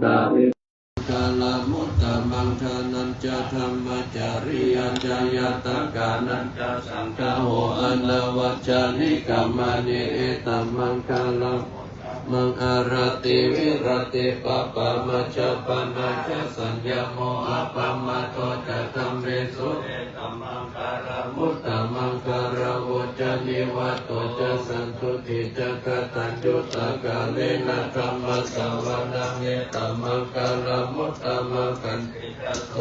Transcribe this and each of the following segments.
ตาวิกาลมุตตะมังคานันจะธรรมจาริยัญจายตกานันจะสังฆโหอนวัจจานิกามานิเอตัมมังคาลมังอารติวิรติปะปะมัจจปนัจจสัญญโมอะปะมะโตจะธัมเมสุเอตัมมังคารมุตตะมังคารวุจานิวัตโตจะสันตุติจะกตัญญูตะกาเลนะธัมมะสวนังเอตัมมังคารมุตตะมังคันติจะโส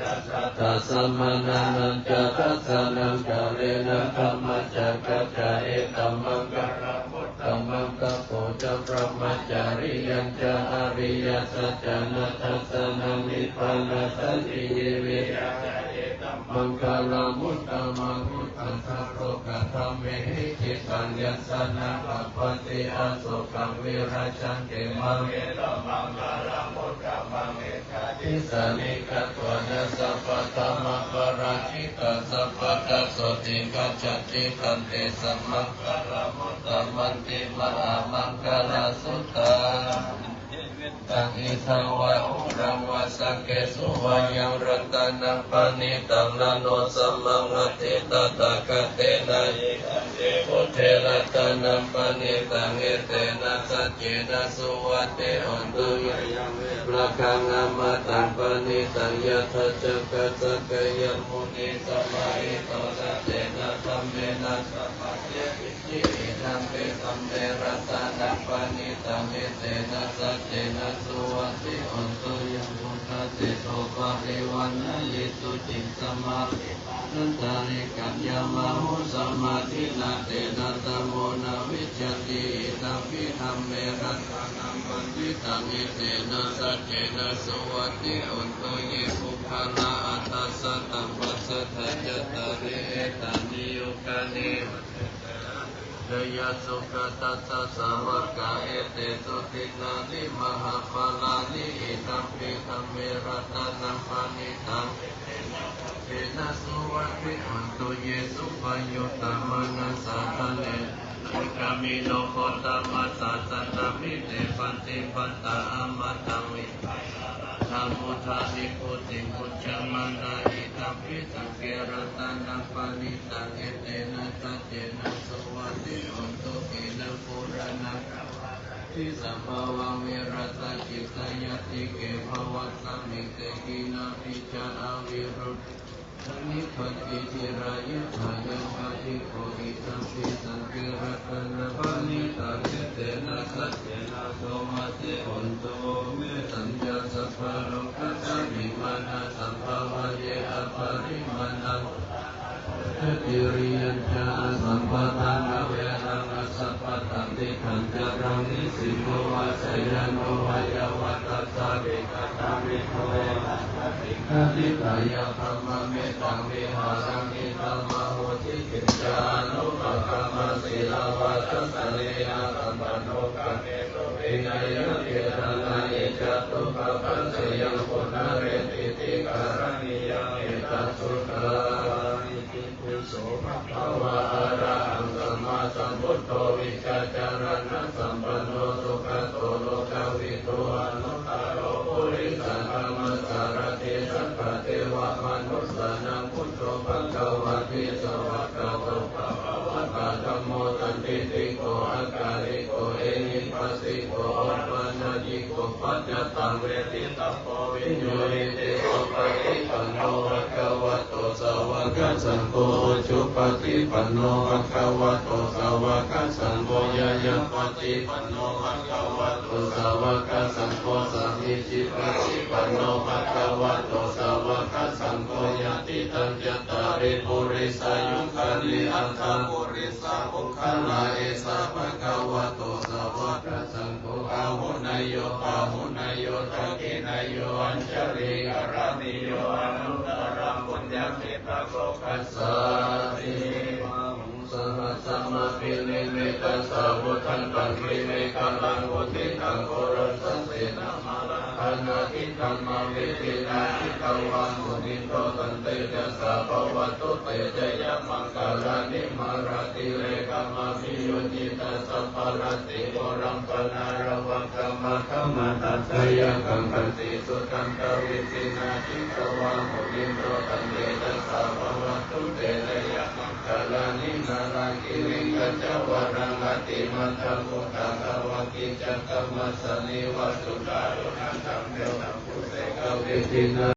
จัสสะตัสสะมะนันจะทัสสะนังกาเลนะธัมมะจักกัจจะเอตัมมังคารมุตตะมังคะโพจะพระมัจจาริยัญจะอริยสัจจะนัทัสสะนังนิพพานัสสันติเยเวมังคลามุตตะมังคุตัสสะโรกะธัมเมหิจิตัญญัสสนะปัปปติอาโศกังวิราชันเกมังเอตัมมังคลามุตตะมังเอชาติสานิกัตวะนะสัพพะธัมมะปราชิตาสัพพะตัสสติกัจจติตันเตสัมมังคลามุตตะมันติมหามังคลาสุตตาตังอิทังวะอุรังวะสังเกสุวะยังรัตนังปานิตังนันโนสัมมังอติตตะกะเตนะอิทันเตพุทเทรัตนังปานิตังเอเตนะสัจเจนะสุวัตเตอันตุยังเวปะคังอมตังปานิตังยะทัจจกัสสะกยมุนิสัมมาหิโตนะเตนะธัมเมนะสัมมาเยปิจินังเปสัมเดรัตนังปานิตังเอเตนะสัจเจนะสุวัตติอันตุยังพุทธะเตโตปะริวันนะยิตุจิตสมาธินันตาริกัญญามะหุสมาธินาเตนะตโมนะวิจติตัมปิธัมเมรัตนังปันติตังเอเตนะสัจเจนะสุวัตติอันตุเยปุคลาอัตตสัตตัมปัสสะทัจจตาริเอตานิโยกานิเดยสุขตัสสะสวะกาเอเตสุตินานิมหาภาลานิอิตัมปิธัมเมรัตนังปานิตังเตนะสุวัตติอันตุเยสุปยุตตมนัสสะทะเนกามิโนโคตมัสสะสัตตมิเตปันติปัตตะอมตังวิธัมมุทานิพุติพุทธมานาอิตัมปิสังเกรัตนังปานิตังเอเตนะสัจเจนะสุวัตติอันตุกินปุราณะที่สัมภวังวิรัตจิตยติเกภวัสสมิเตกินาปิจาอวิรุตนิพพติทิรายุทายังปะทิโกหิตัมปิสังเกรัตนะปานิตังเอเตนะสัจเจนะโสมัสสิอันโตเมสัญญาสัพพะโลกัสสมิมานะสัมภวะเยอปะริมาณังติริยัญจาสัมปทานาเวนังสัพพะตันติขันจารังนิสิโนวะสยานโนวะยวัตตาวิกัตตาวิโตคติตายะธรรมเมตังวิหารังอิตัมมะโหติกิจจานุปกรรมศีลวัตสันเลนะสัมปันโนกัมเมโตวินัยเกตันนาอิจตุปปัสสยังปุณเรติติการณิยังเอตัสสุตาโสภควะอะระหังสัมมาสัมพุทโธวิชาจารณะสัมปันโนสุขโตโลกวิทูอนุตตโรปุริสังฆมัสสารติสัพพะเทวมนุสสานังพุทโธภควะติสวะกะโตภควะตะธัมโมสันติติโกอาการิโกเอหิปัสสิโกอัปปนาญิโกปัจจตังเวทิตัพโพวิญโยหิเตโอปฏิปันโนภควะโตสาวกสังโฆจุปฏิปันโนภควะโตสาวกสังโฆยะยะปฏิปันโนภควะโตสาวกสังโฆสัมมิจิปฏิปันโนภควะโตสาวกสังโฆยะติตัญญตาริปุริสายุคานิอัตถะปุริสาภุคลาเอสะภควะโตสาวกสังโฆอาหุนายโยปาหุนายโยทักขินายโยอัญชลีอรานิโยอนุตตรังปุญญเขตโลกัสสะติมังสหัสสะมะปิเนเมตัสสะวุทันตังกิเมกัลังวุติตังโกรัสสะเสนะมาลังคา นาทิธรรมวิธินาทิตวังมุนิโตตันเตจะสะภวตุเตจยมังคลานิมาราติเรกามาภิโยจิตาสัพพะรติโกรัมปนาระวังกรรมะขมาตัสยะกังปติสุตันตวิธินาทิตวังมุนิโตตันเตจะสะภวตุเตจยมังคลานินาราคิริกัจจวรังอติมันตมุตตะกวะกิจักขมัสสนิวัสสุขารุณังธัมเมตังพุเสกวิธินา